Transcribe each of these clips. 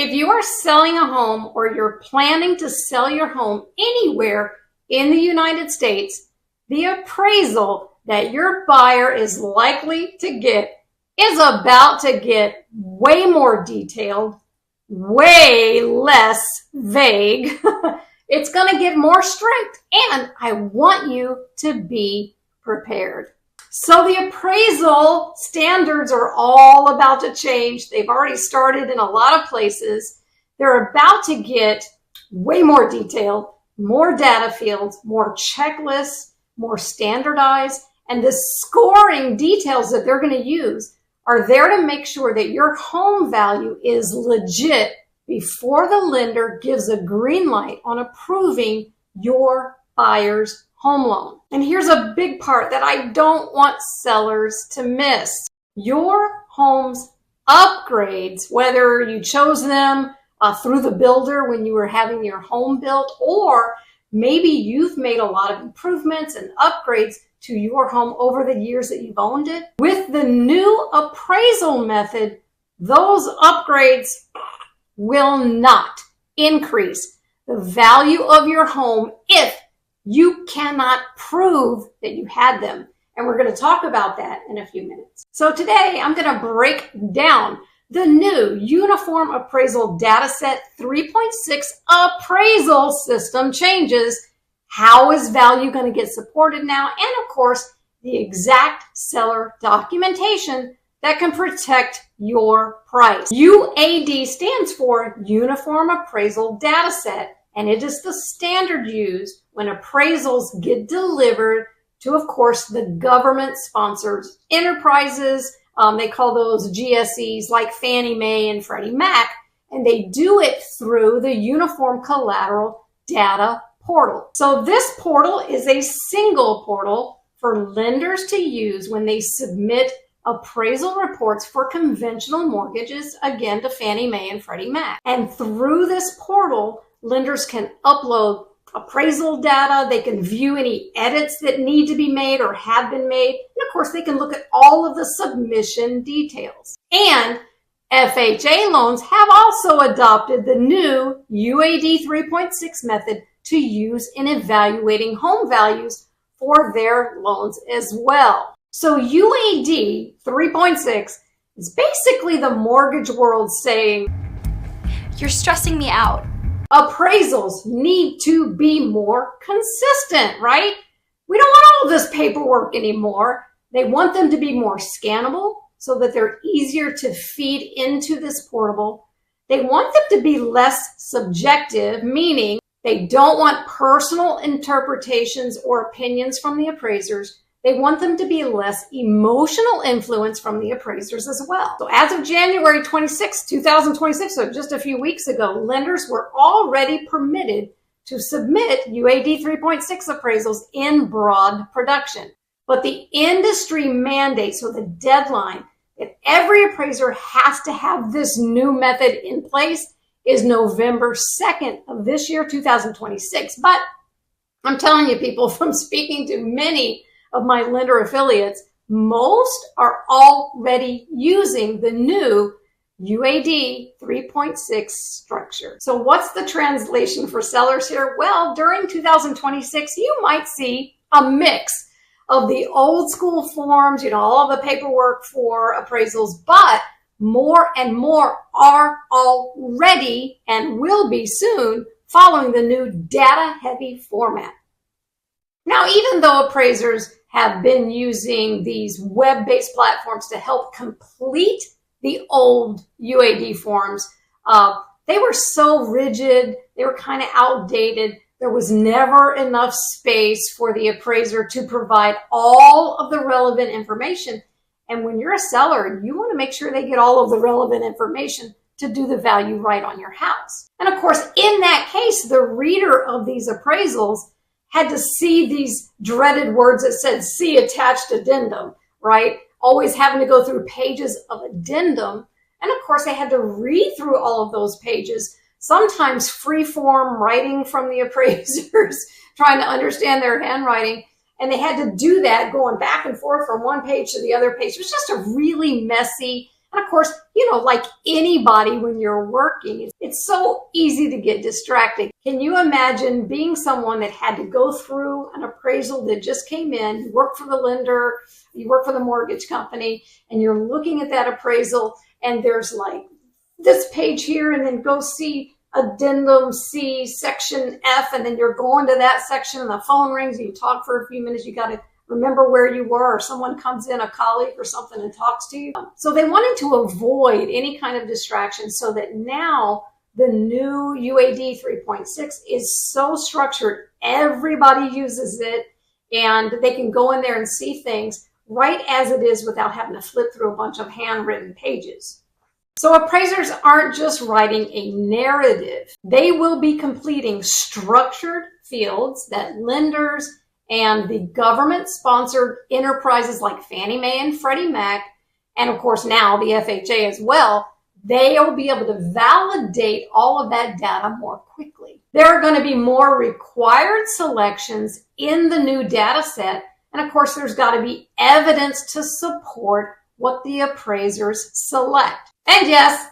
If you are selling a home or you're planning to sell your home anywhere in the United States, the appraisal that your buyer is likely to get is about to get way more detailed, way less vague. It's going to give more strength, and I want you to be prepared. So the appraisal standards are all about to change. They've already started in a lot of places. They're about to get way more detailed, more data fields, more checklists, more standardized, and the scoring details that they're going to use are there to make sure that your home value is legit before the lender gives a green light on approving your buyer's home loan. And here's a big part that I don't want sellers to miss. Your home's upgrades, whether you chose them through the builder when you were having your home built, or maybe you've made a lot of improvements and upgrades to your home over the years that you've owned it. With the new appraisal method, those upgrades will not increase the value of your home if you cannot prove that you had them. And we're going to talk about that in a few minutes. So today I'm going to break down the new Uniform Appraisal Dataset 3.6 appraisal system changes. How is value going to get supported now? And of course, the exact seller documentation that can protect your price. UAD stands for Uniform Appraisal Dataset, and it is the standard used when appraisals get delivered to, of course, the government-sponsored enterprises. They call those GSEs like Fannie Mae and Freddie Mac, and they do it through the Uniform Collateral Data Portal. So this portal is a single portal for lenders to use when they submit appraisal reports for conventional mortgages, again, to Fannie Mae and Freddie Mac. And through this portal, lenders can upload appraisal data. They can view any edits that need to be made or have been made. And of course, they can look at all of the submission details. And FHA loans have also adopted the new UAD 3.6 method to use in evaluating home values for their loans as well. So UAD 3.6 is basically the mortgage world saying, "You're stressing me out." Appraisals need to be more consistent, right? We don't want all of this paperwork anymore. They want them to be more scannable so that they're easier to feed into this portal. They want them to be less subjective, meaning they don't want personal interpretations or opinions from the appraisers. They want them to be less emotional influence from the appraisers as well. So as of January 26, 2026, so just a few weeks ago, lenders were already permitted to submit UAD 3.6 appraisals in broad production. But the industry mandate, so the deadline that every appraiser has to have this new method in place, is November 2nd of this year, 2026. But I'm telling you, people, from speaking to many of my lender affiliates, most are already using the new UAD 3.6 structure. So what's the translation for sellers here? Well, during 2026, you might see a mix of the old school forms, all of the paperwork for appraisals, but more and more are already and will be soon following the new data-heavy format. Now, even though appraisers have been using these web-based platforms to help complete the old UAD forms, they were so rigid, they were kind of outdated. There was never enough space for the appraiser to provide all of the relevant information. And when you're a seller, you want to make sure they get all of the relevant information to do the value right on your house. And of course, in that case, the reader of these appraisals had to see these dreaded words that said, "See attached addendum," right? Always having to go through pages of addendum. And of course, they had to read through all of those pages, sometimes free-form writing from the appraisers, trying to understand their handwriting. And they had to do that going back and forth from one page to the other page. It was just a really messy, And of course, like anybody when you're working, it's so easy to get distracted. Can you imagine being someone that had to go through an appraisal that just came in? You work for the lender, you work for the mortgage company, and you're looking at that appraisal, and there's like this page here, and then go see Addendum C, Section F, and then you're going to that section, and the phone rings, and you talk for a few minutes. You got to remember where you were, or someone comes in, a colleague or something, and talks to you. So they wanted to avoid any kind of distraction, so that now the new UAD 3.6 is so structured, everybody uses it, and they can go in there and see things right as it is without having to flip through a bunch of handwritten pages. So appraisers aren't just writing a narrative. They will be completing structured fields that lenders and the government-sponsored enterprises like Fannie Mae and Freddie Mac, and of course now the FHA as well, they will be able to validate all of that data more quickly. There are going to be more required selections in the new data set, and of course there's got to be evidence to support what the appraisers select. And yes,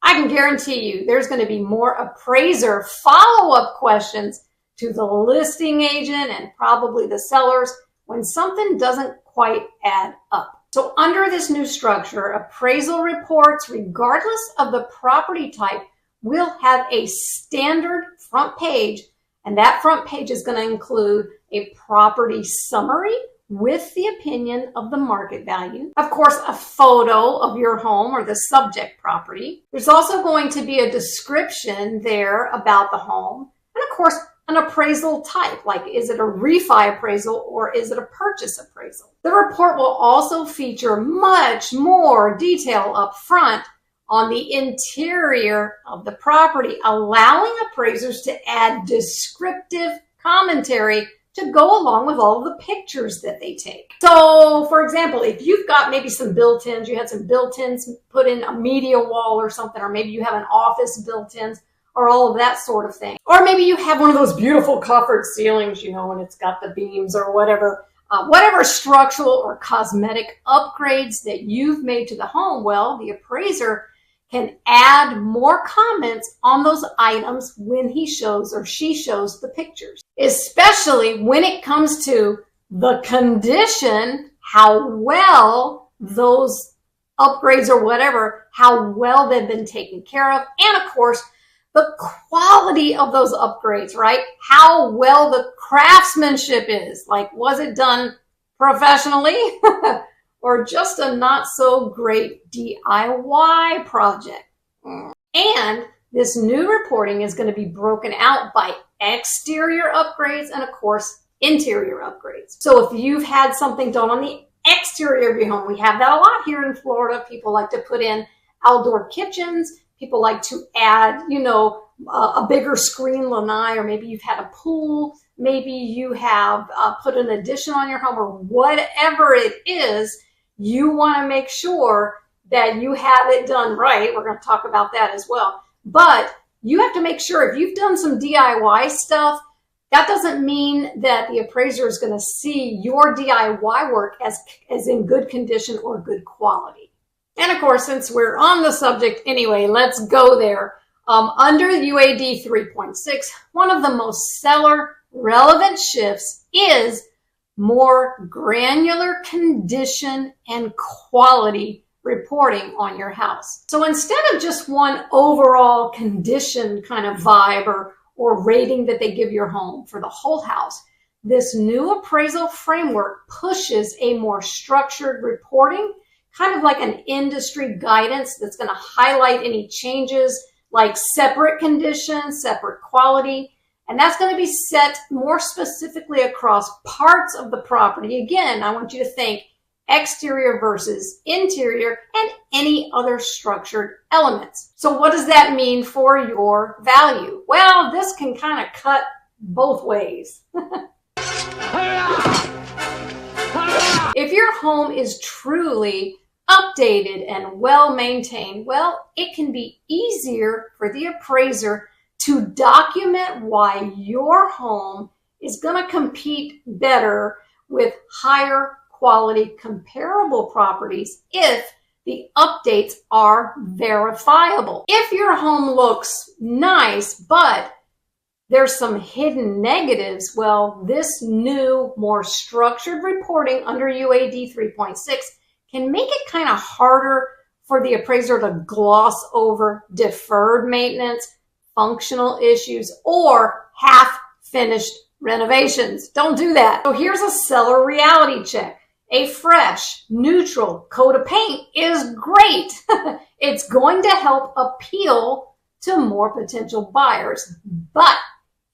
I can guarantee you there's going to be more appraiser follow-up questions to the listing agent and probably the sellers when something doesn't quite add up. So under this new structure, appraisal reports, regardless of the property type, will have a standard front page, and that front page is going to include a property summary with the opinion of the market value. Of course, a photo of your home or the subject property. There's also going to be a description there about the home, and of course, an appraisal type, like is it a refi appraisal or is it a purchase appraisal? The report will also feature much more detail up front on the interior of the property, allowing appraisers to add descriptive commentary to go along with all of the pictures that they take. So, for example, if you've got maybe some built-ins, you had some built-ins put in a media wall or something, or maybe you have an office built-ins, or all of that sort of thing. Or maybe you have one of those beautiful coffered ceilings, and it's got the beams or whatever. Whatever structural or cosmetic upgrades that you've made to the home, well, the appraiser can add more comments on those items when he shows or she shows the pictures. Especially when it comes to the condition, how well those upgrades or whatever, how well they've been taken care of, and of course, the quality of those upgrades, right? How well the craftsmanship is. Like, was it done professionally or just a not so great DIY project? And this new reporting is going to be broken out by exterior upgrades and of course, interior upgrades. So if you've had something done on the exterior of your home, we have that a lot here in Florida. People like to put in outdoor kitchens. People like to add, a bigger screen lanai, or maybe you've had a pool. Maybe you have put an addition on your home, or whatever it is. You want to make sure that you have it done right. We're going to talk about that as well. But you have to make sure if you've done some DIY stuff, that doesn't mean that the appraiser is going to see your DIY work as in good condition or good quality. And of course, since we're on the subject anyway, let's go there. Under UAD 3.6, one of the most seller relevant shifts is more granular condition and quality reporting on your house. So instead of just one overall condition kind of vibe or rating that they give your home for the whole house, this new appraisal framework pushes a more structured reporting, kind of like an industry guidance that's going to highlight any changes like separate conditions, separate quality, and that's going to be set more specifically across parts of the property. Again, I want you to think exterior versus interior and any other structured elements. So what does that mean for your value? Well, this can kind of cut both ways. If your home is truly updated and well-maintained, well, it can be easier for the appraiser to document why your home is going to compete better with higher quality comparable properties if the updates are verifiable. If your home looks nice, but there's some hidden negatives, well, this new, more structured reporting under UAD 3.6 can make it kind of harder for the appraiser to gloss over deferred maintenance, functional issues, or half-finished renovations. Don't do that. So here's a seller reality check. A fresh, neutral coat of paint is great. It's going to help appeal to more potential buyers. But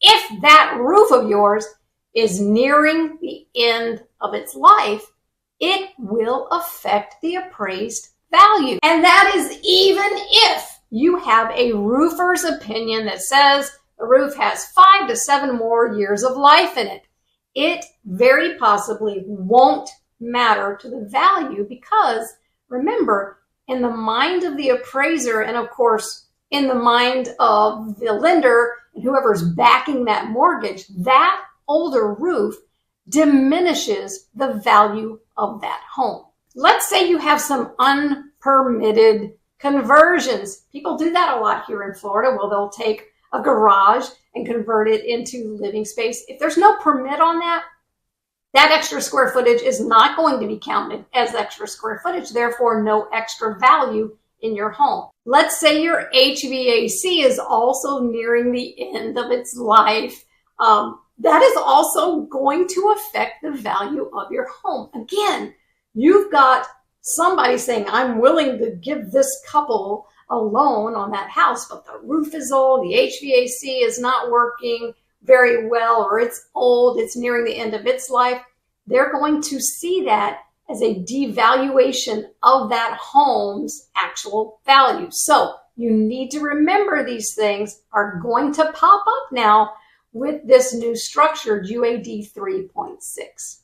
if that roof of yours is nearing the end of its life, it will affect the appraised value. And that is even if you have a roofer's opinion that says the roof has 5 to 7 more years of life in it. It very possibly won't matter to the value because, remember, in the mind of the appraiser and, of course, in the mind of the lender and whoever's backing that mortgage, that older roof diminishes the value of that home. Let's say you have some unpermitted conversions. People do that a lot here in Florida. Well, they'll take a garage and convert it into living space. If there's no permit on that, that extra square footage is not going to be counted as extra square footage, therefore no extra value in your home. Let's say your HVAC is also nearing the end of its life. That is also going to affect the value of your home. Again, you've got somebody saying, I'm willing to give this couple a loan on that house, but the roof is old, the HVAC is not working very well, or it's old, it's nearing the end of its life. They're going to see that as a devaluation of that home's actual value. So you need to remember these things are going to pop up now with this new structured UAD 3.6.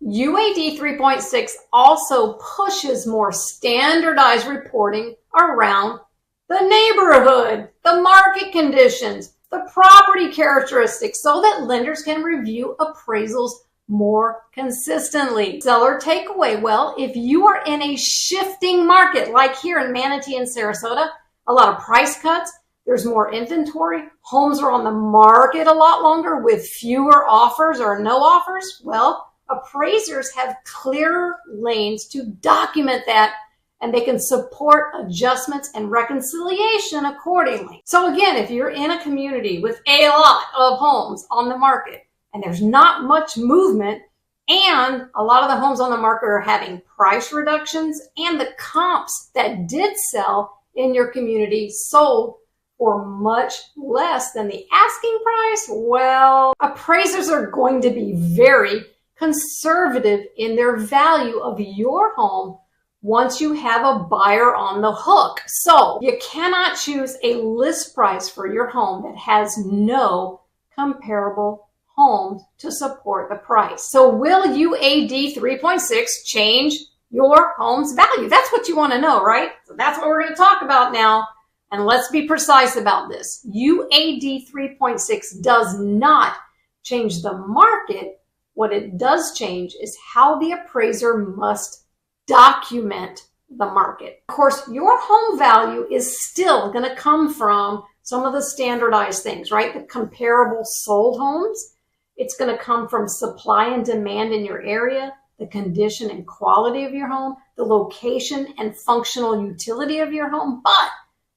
UAD 3.6 also pushes more standardized reporting around the neighborhood, the market conditions, the property characteristics, so that lenders can review appraisals more consistently. Seller takeaway. Well, if you are in a shifting market, like here in Manatee and Sarasota, a lot of price cuts, there's more inventory, homes are on the market a lot longer with fewer offers or no offers, well, appraisers have clearer lanes to document that, and they can support adjustments and reconciliation accordingly. So again, if you're in a community with a lot of homes on the market and there's not much movement, and a lot of the homes on the market are having price reductions, and the comps that did sell in your community sold for much less than the asking price, well, appraisers are going to be very conservative in their value of your home once you have a buyer on the hook. So you cannot choose a list price for your home that has no comparable homes to support the price. So will UAD 3.6 change your home's value? That's what you want to know, right? So that's what we're going to talk about now. And let's be precise about this. UAD 3.6 does not change the market. What it does change is how the appraiser must document the market. Of course, your home value is still going to come from some of the standardized things, right? The comparable sold homes. It's going to come from supply and demand in your area, the condition and quality of your home, the location and functional utility of your home. But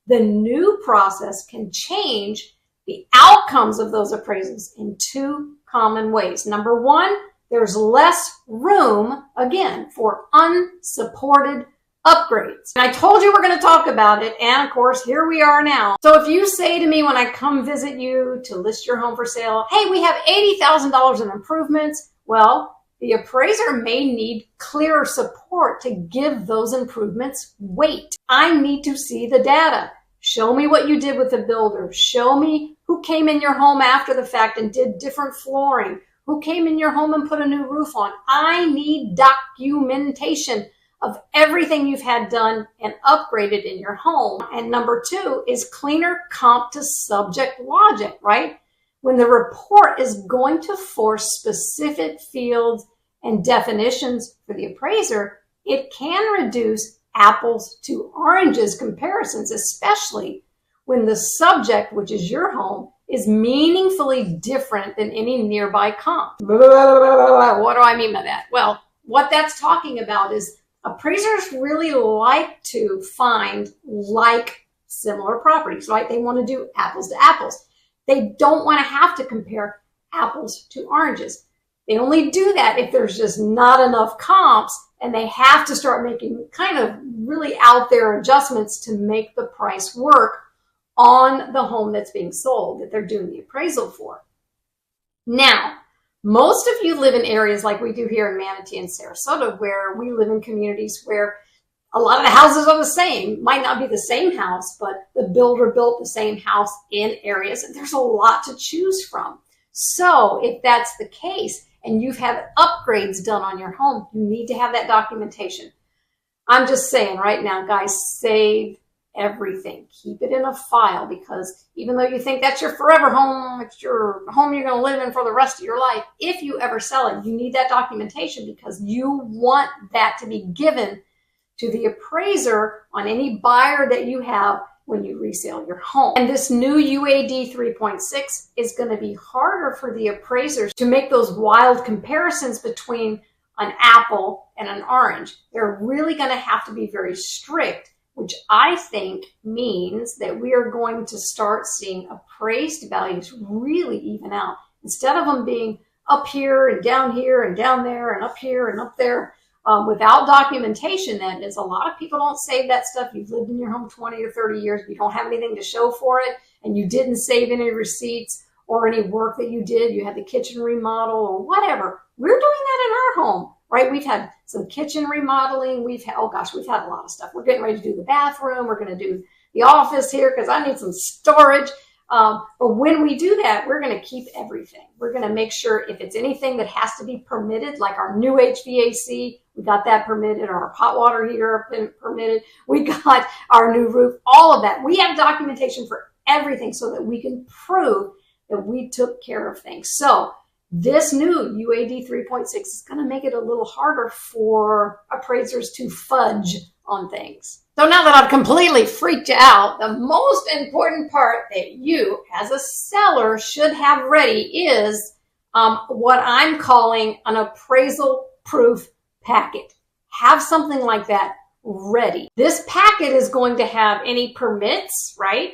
the new process can change the outcomes of those appraisals in two common ways. Number one, there's less room, again, for unsupported upgrades. And I told you we're going to talk about it, and of course, here we are now. So if you say to me when I come visit you to list your home for sale, hey, we have $80,000 in improvements, well, the appraiser may need clearer support to give those improvements weight. I need to see the data. Show me what you did with the builder. Show me who came in your home after the fact and did different flooring. Who came in your home and put a new roof on. I need documentation of everything you've had done and upgraded in your home. And number two is cleaner comp to subject logic, right? When the report is going to force specific fields and definitions for the appraiser, it can reduce apples to oranges comparisons, especially when the subject, which is your home, is meaningfully different than any nearby comp. What do I mean by that? Well, what that's talking about is appraisers really like to find similar properties, right? They want to do apples to apples. They don't want to have to compare apples to oranges. They only do that if there's just not enough comps and they have to start making kind of really out there adjustments to make the price work on the home that's being sold that they're doing the appraisal for. Now, most of you live in areas like we do here in Manatee and Sarasota, where we live in communities where a lot of the houses are the same. Might not be the same house, but the builder built the same house in areas, and there's a lot to choose from. So if that's the case, and you've had upgrades done on your home, you need to have that documentation. I'm just saying right now, guys, save everything. Keep it in a file, because even though you think that's your forever home, it's your home you're going to live in for the rest of your life, if you ever sell it, you need that documentation, because you want that to be given to the appraiser on any buyer that you have when you resell your home. And this new UAD 3.6 is going to be harder for the appraisers to make those wild comparisons between an apple and an orange. They're really going to have to be very strict, which I think means that we are going to start seeing appraised values really even out. Instead of them being up here and down there and up here and up there, without documentation. That is, a lot of people don't save that stuff. You've lived in your home 20 or 30 years, you don't have anything to show for it, and you didn't save any receipts or any work that you did. You had the kitchen remodel or whatever. We're doing that in our home, right? We've had some kitchen remodeling. We've had a lot of stuff. We're getting ready to do the bathroom. We're going to do the office here because I need some storage. But when we do that, we're going to keep everything. We're going to make sure if it's anything that has to be permitted, like our new HVAC, we got that permitted, our hot water heater permitted, we got our new roof, all of that. We have documentation for everything so that we can prove that we took care of things. So this new UAD 3.6 is going to make it a little harder for appraisers to fudge on things. So now that I've completely freaked you out, the most important part that you as a seller should have ready is what I'm calling an appraisal proof packet. Have something like that ready. This packet is going to have any permits, right?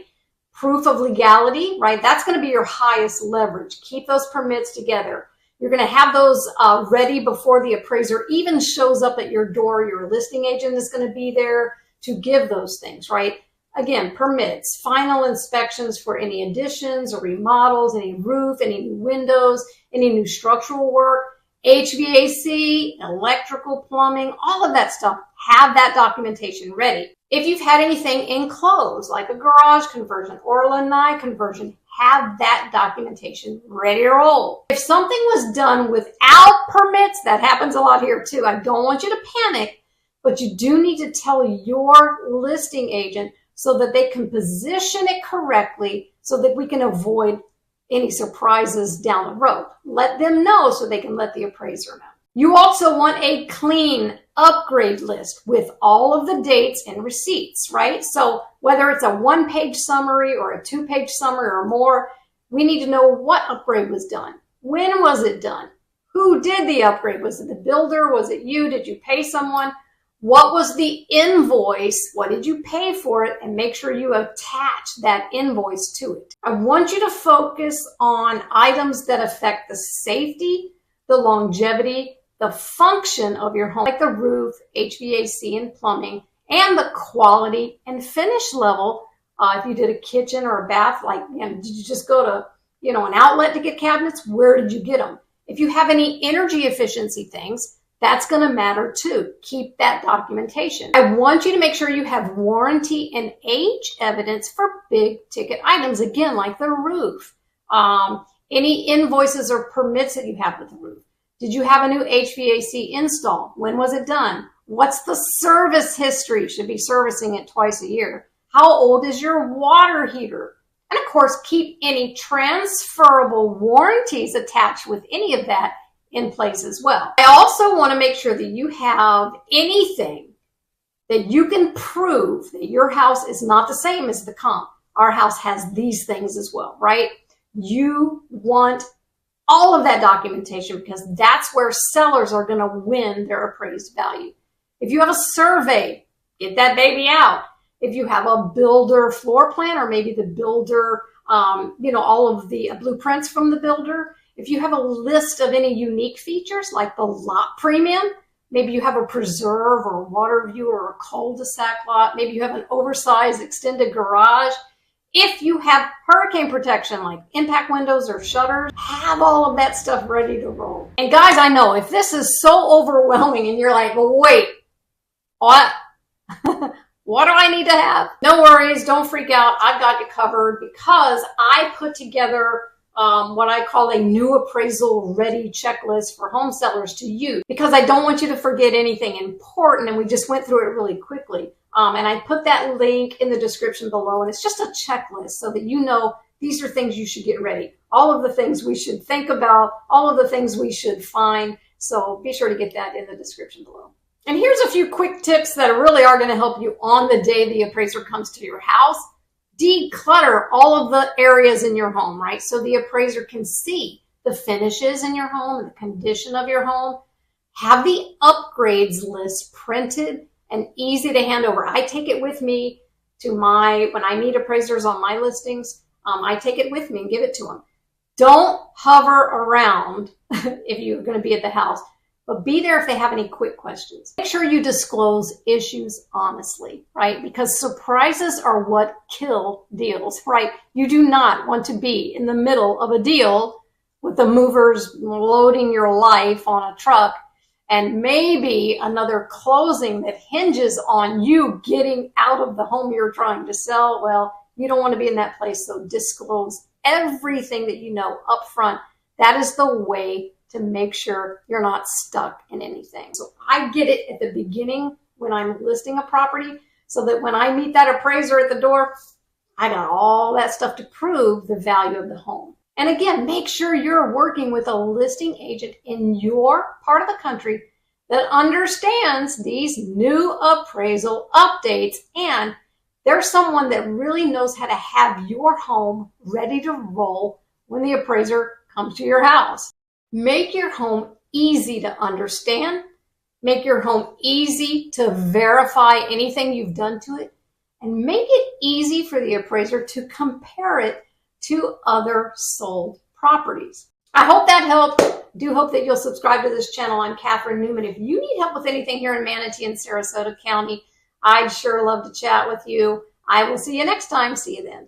Proof of legality, right? That's going to be your highest leverage. Keep those permits together. You're going to have those ready before the appraiser even shows up at your door. Your listing agent is going to be there to give those things, right? Again, permits, final inspections for any additions or remodels, any roof, any new windows, any new structural work, HVAC, electrical, plumbing, all of that stuff. Have that documentation ready. If you've had anything enclosed, like a garage conversion or a lanai conversion, have that documentation ready to roll. If something was done without permits, that happens a lot here too. I don't want you to panic, but you do need to tell your listing agent so that they can position it correctly so that we can avoid any surprises down the road. Let them know so they can let the appraiser know. You also want a clean upgrade list with all of the dates and receipts, right? So whether it's a one-page summary or a two-page summary or more, we need to know what upgrade was done. When was it done? Who did the upgrade? Was it the builder? Was it you? Did you pay someone? What was the invoice? What did you pay for it? And make sure you attach that invoice to it. I want you to focus on items that affect the safety, the longevity, the function of your home, like the roof, HVAC, and plumbing, and the quality and finish level. If you did a kitchen or a bath, did you just go to, an outlet to get cabinets? Where did you get them? If you have any energy efficiency things, that's going to matter too. Keep that documentation. I want you to make sure you have warranty and age evidence for big ticket items, again, like the roof. Any invoices or permits that you have with the roof. Did you have a new HVAC install? When was it done? What's the service history? You should be servicing it twice a year. How old is your water heater? And of course, keep any transferable warranties attached with any of that in place as well. I also want to make sure that you have anything that you can prove that your house is not the same as the comp. Our house has these things as well, right? You want all of that documentation because that's where sellers are going to win their appraised value. If you have a survey, get that baby out. If you have a builder floor plan, or maybe the builder, all of the blueprints from the builder. If you have a list of any unique features like the lot premium, maybe you have a preserve or a water view or a cul-de-sac lot. Maybe you have an oversized extended garage. If you have hurricane protection like impact windows or shutters, have all of that stuff ready to roll. And guys, I know if this is so overwhelming and you're like, well, wait, what? What do I need to have? No worries, don't freak out. I've got you covered because I put together what I call a new appraisal ready checklist for home sellers to use because I don't want you to forget anything important, and we just went through it really quickly. And I put that link in the description below, and it's just a checklist so that you know these are things you should get ready. All of the things we should think about, all of the things we should find. So be sure to get that in the description below. And here's a few quick tips that really are going to help you on the day the appraiser comes to your house. Declutter all of the areas in your home, right? So the appraiser can see the finishes in your home, the condition of your home. Have the upgrades list printed and easy to hand over. I take it with me to when I meet appraisers on my listings, I take it with me and give it to them. Don't hover around if you're going to be at the house, but be there if they have any quick questions. Make sure you disclose issues honestly, right? Because surprises are what kill deals, right? You do not want to be in the middle of a deal with the movers loading your life on a truck and maybe another closing that hinges on you getting out of the home you're trying to sell. Well, you don't want to be in that place, so disclose everything that you know up front. That is the way to make sure you're not stuck in anything. So I get it at the beginning when I'm listing a property so that when I meet that appraiser at the door, I got all that stuff to prove the value of the home. And again, make sure you're working with a listing agent in your part of the country that understands these new appraisal updates, and there's someone that really knows how to have your home ready to roll when the appraiser comes to your house. Make your home easy to understand. Make your home easy to verify anything you've done to it, and make it easy for the appraiser to compare it to other sold properties. I hope that helped. I do hope that you'll subscribe to this channel. I'm Kathryn Newman. If you need help with anything here in Manatee and Sarasota County, I'd sure love to chat with you. I will see you next time. See you then.